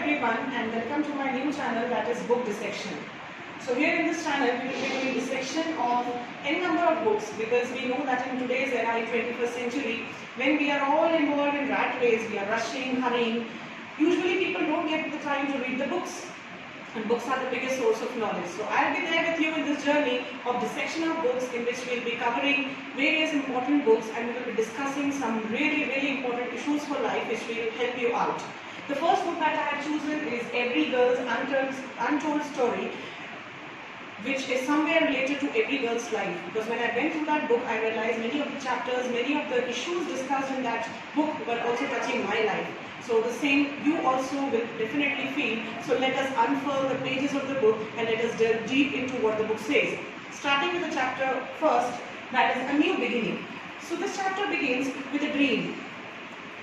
everyone and welcome to my new channel, that is Book Dissection. So here in this channel we will be doing dissection of any number of books, because we know that in today's era, in 21st century, when we are all involved in rat race, we are rushing, hurrying, usually people don't get the time to read the books. And books are the biggest source of knowledge. So I'll be there with you in this journey of dissection of books, in which we'll be covering various important books and we will be discussing some really important issues for life which will help you out. The first book that I have chosen is Every Girl's Untold Story, which is somewhere related to every girl's life. Because when I went through that book, I realized many of the chapters, many of the issues discussed in that book were also touching my life. So the same you also will definitely feel. So let us unfurl the pages of the book and let us delve deep into what the book says. Starting with the chapter first, that is A New Beginning. So this chapter begins with a dream.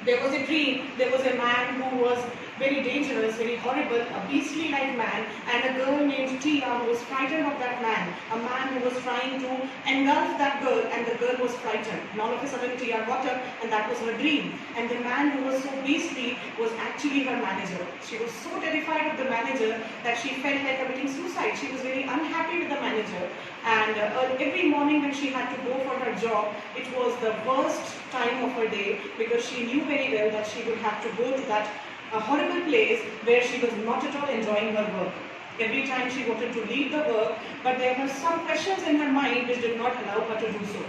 There was a dream, there was a man who was very dangerous, very horrible, a beastly-like man, and a girl named Tia who was frightened of that man. A man who was trying to engulf that girl, and the girl was frightened. And all of a sudden Tia got up, and that was her dream. And the man who was so beastly was actually her manager. She was so terrified of the manager that she felt like committing suicide. She was very unhappy with the manager. And every morning when she had to go for her job, it was the worst time of her day, because she knew very well that she would have to go to that horrible place where she was not at all enjoying her work. Every time she wanted to leave the work, but there were some questions in her mind which did not allow her to do so.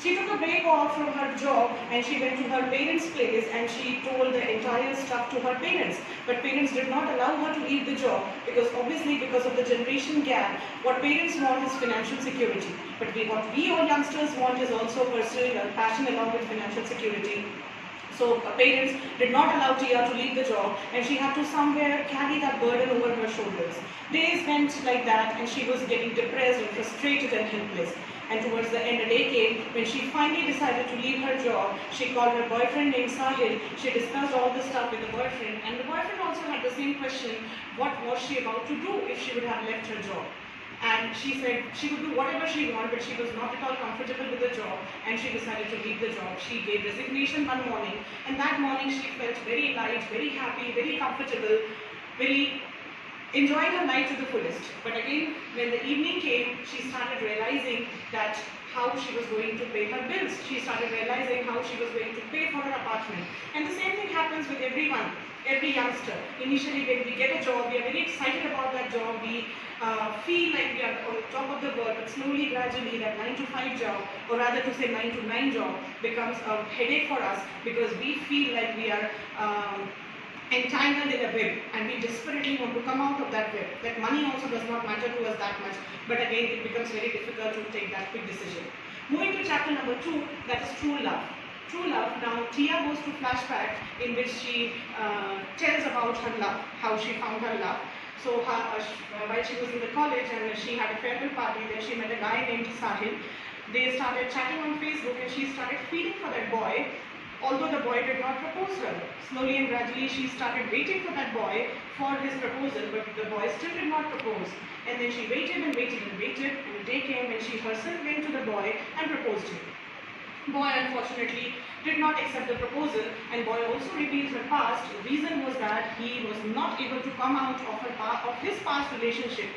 She took a break off from her job and she went to her parents' place and she told the entire stuff to her parents. But parents did not allow her to leave the job, because obviously because of the generation gap, what parents want is financial security. But what we all youngsters want is also pursuing a passion along with financial security. So parents did not allow Tia to leave the job, and she had to somewhere carry that burden over her shoulders. Days went like that and she was getting depressed and frustrated and helpless. And towards the end, a day came when she finally decided to leave her job. She called her boyfriend named Sahil. She discussed all this stuff with the boyfriend, and the boyfriend also had the same question: what was she about to do if she would have left her job? And she said she would do whatever she wanted, but she was not at all comfortable with the job, and she decided to leave the job. She gave resignation one morning, and that morning she felt very light, very happy, very comfortable, very enjoying her life to the fullest. But again, when the evening came, she started realizing that how she was going to pay her bills. She started realizing how she was going to pay for her apartment. And the same thing happens with everyone, every youngster. Initially, when we get a job, we are very excited about that job. We feel like we are on the top of the world, but slowly, gradually, that 9 to 5 job, or rather to say 9 to 9 job, becomes a headache for us, because we feel like we are entangled in a web, and we desperately want to come out of that web. That money also does not matter to us that much, but again it becomes very difficult to take that quick decision. Moving to chapter number 2, that is True Love. True Love. Now Tia goes to flashback in which she tells about her love, how she found her love. So while she was in the college and she had a farewell party, then she met a guy named Sahil. They started chatting on Facebook and she started feeling for that boy, although the boy did not propose her. Slowly and gradually she started waiting for that boy for his proposal, but the boy still did not propose. And then she waited and waited and waited, and the day came when she herself went to the boy and proposed him. Boy unfortunately did not accept the proposal, and boy also revealed her past. The reason was that he was not able to come out of his past relationship.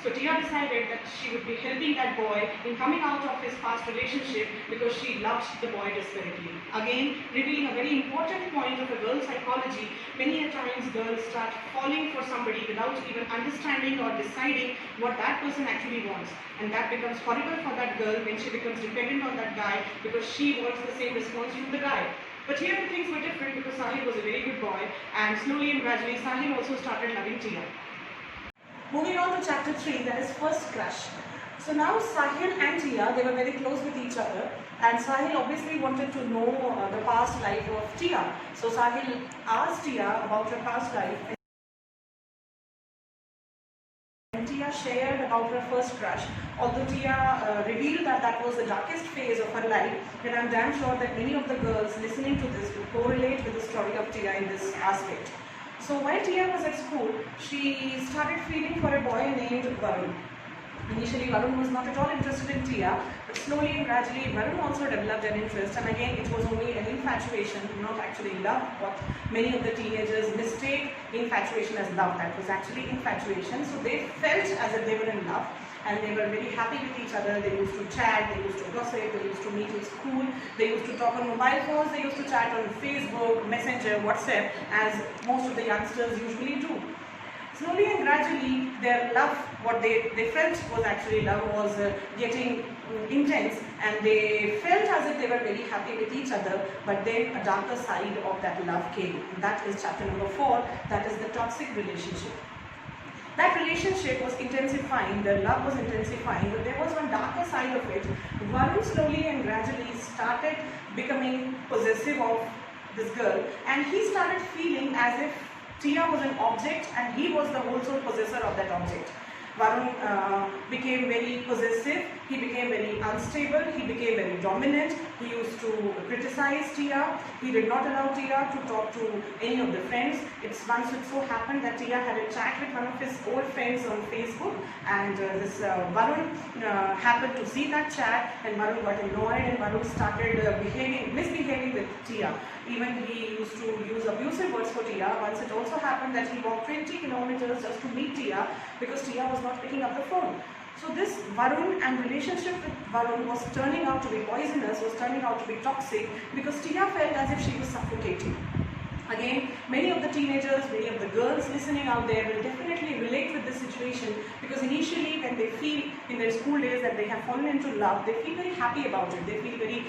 So Tia decided that she would be helping that boy in coming out of his past relationship, because she loved the boy desperately. Again, revealing a very important point of a girl's psychology. Many a times girls start falling for somebody without even understanding or deciding what that person actually wants. And that becomes horrible for that girl when she becomes dependent on that guy, because she wants the same response from the guy. But here the things were different, because Sahil was a very good boy, and slowly and gradually Sahil also started loving Tia. Moving on to chapter 3, that is First Crush. So now Sahil and Tia, they were very close with each other, and Sahil obviously wanted to know the past life of Tia. So Sahil asked Tia about her past life, and Tia shared about her first crush. Although Tia revealed that that was the darkest phase of her life, and I'm damn sure that many of the girls listening to this will correlate with the story of Tia in this aspect. So while Tia was at school, she started feeling for a boy named Varun. Initially, Varun was not at all interested in Tia, but slowly and gradually, Varun also developed an interest. And again, it was only an infatuation, not actually love, what many of the teenagers mistake infatuation as love. That was actually infatuation. So they felt as if they were in love, and they were very happy with each other. They used to chat, they used to gossip, they used to meet in school, they used to talk on mobile phones, they used to chat on Facebook, Messenger, WhatsApp, as most of the youngsters usually do. Slowly and gradually, their love, what they felt was actually love, was getting intense, and they felt as if they were very happy with each other. But then a darker side of that love came. That is chapter number 4, that is the toxic relationship. That relationship was intensifying, the love was intensifying, but there was one darker side of it. Varun slowly and gradually started becoming possessive of this girl, and he started feeling as if Tia was an object and he was the whole sole possessor of that object. Varun became very possessive, he became very unstable, he became very dominant, he used to criticize Tia, he did not allow Tia to talk to any of the friends. Once it so happened that Tia had a chat with one of his old friends on Facebook, and this Varun happened to see that chat, and Varun got annoyed, and Varun started misbehaving with Tia. Even he used to use abusive words for Tia. Once it also happened that he walked 20 kilometers just to meet Tia because Tia was not picking up the phone. So this Varun and relationship with Varun was turning out to be poisonous, was turning out to be toxic, because Tia felt as if she was suffocating. Again, many of the teenagers, many of the girls listening out there will definitely relate with this situation, because initially when they feel in their school days that they have fallen into love, they feel very happy about it, they feel very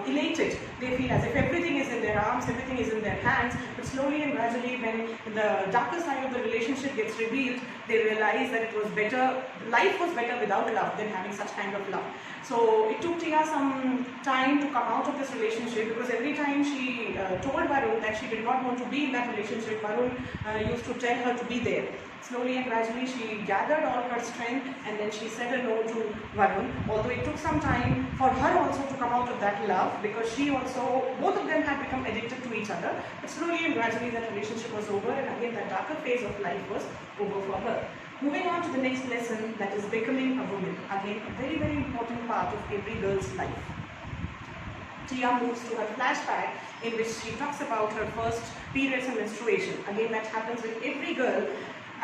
elated, they feel as if everything is in their arms, everything is in their hands. But slowly and gradually, when the darker side of the relationship gets revealed, they realize that it was better, life was better without love than having such kind of love. So it took Tia some time to come out of this relationship, because every time she told Varun that she did not want to be in that relationship, Varun used to tell her to be there. Slowly and gradually she gathered all her strength, and then she said a no to Varun, although it took some time for her also to come out of that love, because she also, both of them had become addicted to each other. But slowly and gradually that relationship was over, and again that darker phase of life was over for her. Moving on to the next lesson, that is becoming a woman. Again, a very, very important part of every girl's life. Tia moves to her flashback, in which she talks about her first periods and menstruation. Again, that happens with every girl.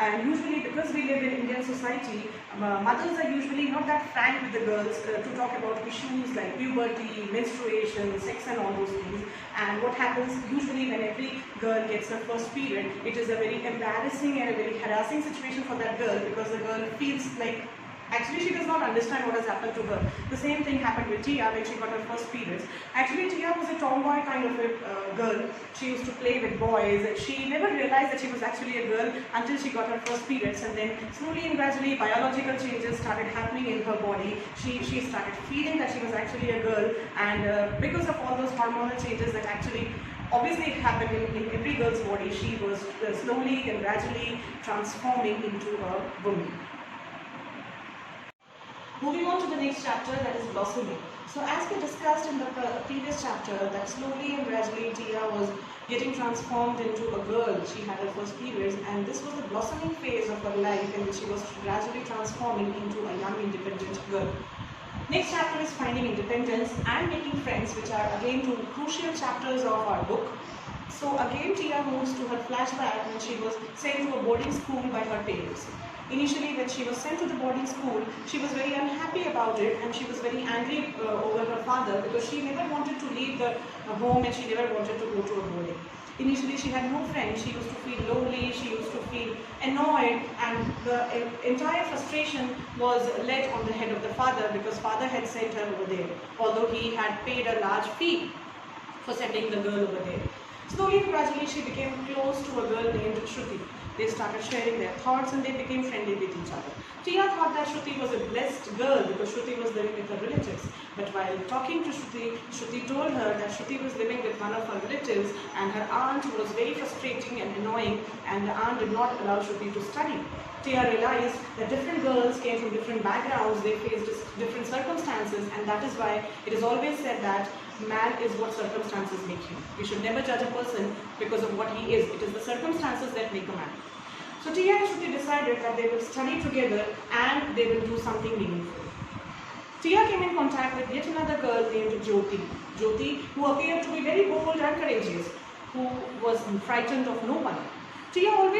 And usually, because we live in Indian society, mothers are usually not that frank with the girls to talk about issues like puberty, menstruation, sex and all those things. And what happens usually when every girl gets her first period, it is a very embarrassing and a very harassing situation for that girl, because the girl feels like actually she does not understand what has happened to her. The same thing happened with Tia when she got her first periods. Actually, Tia was a tomboy kind of a girl. She used to play with boys, and she never realized that she was actually a girl until she got her first periods. And then slowly and gradually biological changes started happening in her body. She started feeling that she was actually a girl, and because of all those hormonal changes that actually obviously happened in every girl's body, she was slowly and gradually transforming into a woman. Moving on to the next chapter, that is blossoming. So as we discussed in the previous chapter, that slowly and gradually Tia was getting transformed into a girl. She had her first periods, and this was the blossoming phase of her life in which she was gradually transforming into a young independent girl. Next chapter is finding independence and making friends, which are again two crucial chapters of our book. So again Tia moves to her flashback when she was sent to a boarding school by her parents. Initially, when she was sent to the boarding school, she was very unhappy about it, and she was very angry over her father, because she never wanted to leave the home, and she never wanted to go to a boarding. Initially, she had no friends, she used to feel lonely, she used to feel annoyed, and the entire frustration was laid on the head of the father, because father had sent her over there, although he had paid a large fee for sending the girl over there. Slowly and gradually, she became close to a girl named Shruti. They started sharing their thoughts, and they became friendly with each other. Tia thought that Shruti was a blessed girl because Shruti was living with her relatives. But while talking to Shruti, Shruti told her that Shruti was living with one of her relatives, and her aunt was very frustrating and annoying, and the aunt did not allow Shruti to study. Tia realized that different girls came from different backgrounds, they faced different circumstances, and that is why it is always said that man is what circumstances make him. We should never judge a person because of what he is. It is the circumstances that make a man. So Tia and Shruti decided that they will study together and they will do something meaningful. Tia came in contact with yet another girl named Jyoti. Jyoti, who appeared to be very bold and courageous, who was frightened of no one. Tia always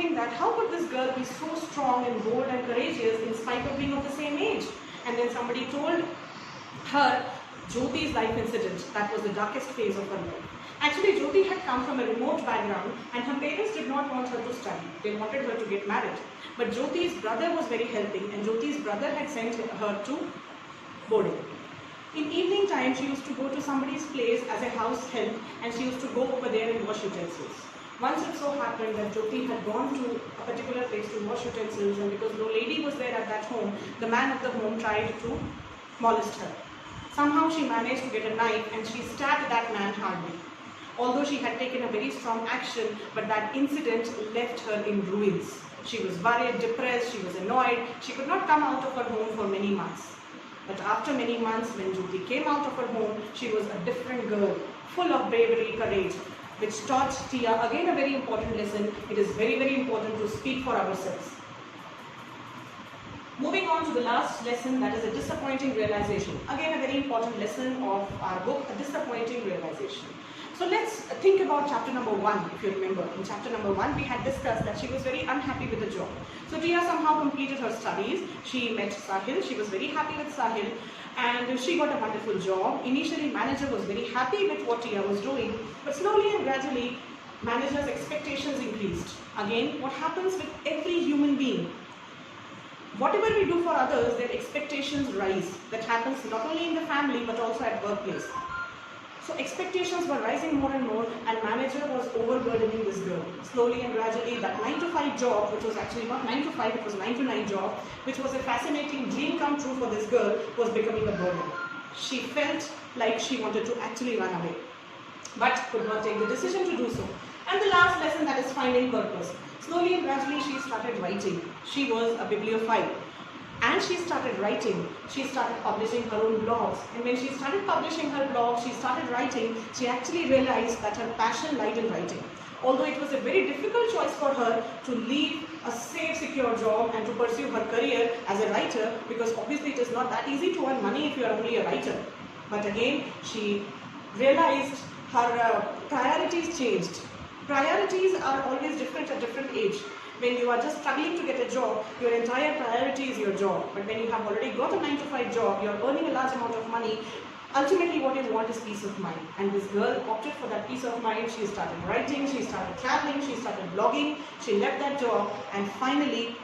think that how could this girl be so strong and bold and courageous in spite of being of the same age? And then somebody told her Jyoti's life incident. That was the darkest phase of her life. Actually, Jyoti had come from a remote background and her parents did not want her to study. They wanted her to get married. But Jyoti's brother was very helping and Jyoti's brother had sent her to boarding. In evening time, she used to go to somebody's place as a house help and she used to go over there and wash utensils. Once it so happened that Jyoti had gone to a particular place to wash utensils, and because no lady was there at that home, the man of the home tried to molest her. Somehow she managed to get a knife and she stabbed that man hardly. Although she had taken a very strong action, but that incident left her in ruins. She was worried, depressed, she was annoyed. She could not come out of her home for many months. But after many months, when Jyoti came out of her home, she was a different girl, full of bravery, courage, which taught Tia again a very important lesson. It is very, very important to speak for ourselves. Moving on to the last lesson, that is a disappointing realization. Again, a very important lesson of our book, a disappointing realization. So let's think about chapter number 1, if you remember. In chapter number 1, we had discussed that she was very unhappy with the job. So Tia somehow completed her studies. She met Sahil. She was very happy with Sahil and she got a wonderful job. Initially, manager was very happy with what Tia was doing, but slowly and gradually, manager's expectations increased. Again, what happens with every human being? Whatever we do for others, their expectations rise. That happens not only in the family but also at workplace. So expectations were rising more and more and manager was overburdening this girl. Slowly and gradually that 9 to 5 job, which was actually not 9 to 5, it was 9 to 9 job, which was a fascinating dream come true for this girl, was becoming a burden. She felt like she wanted to actually run away, but could not take the decision to do so. And the last lesson, that is finding purpose. Slowly and gradually she started writing. She was a bibliophile. And she started writing. She started publishing her own blogs. And when she started publishing her blog, she started writing, she actually realized that her passion lied in writing. Although it was a very difficult choice for her to leave a safe, secure job and to pursue her career as a writer, because obviously it is not that easy to earn money if you are only a writer. But again, she realized her priorities changed. Priorities are always different at different age. When you are just struggling to get a job, your entire priority is your job. But when you have already got a 9 to 5 job, you are earning a large amount of money, ultimately what you want is peace of mind. And this girl opted for that peace of mind. She started writing, she started traveling, she started blogging, she left that job, and finally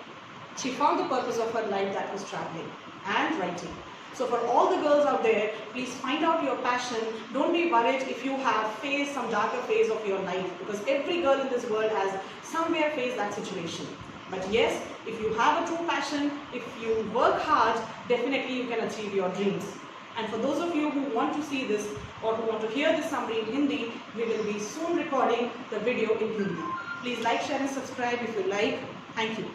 she found the purpose of her life, that was traveling and writing. So for all the girls out there, please find out your passion. Don't be worried if you have faced some darker phase of your life, because every girl in this world has somewhere faced that situation. But yes, if you have a true passion, if you work hard, definitely you can achieve your dreams. And for those of you who want to see this or who want to hear this summary in Hindi, we will be soon recording the video in Hindi. Please like, share and subscribe if you like. Thank you.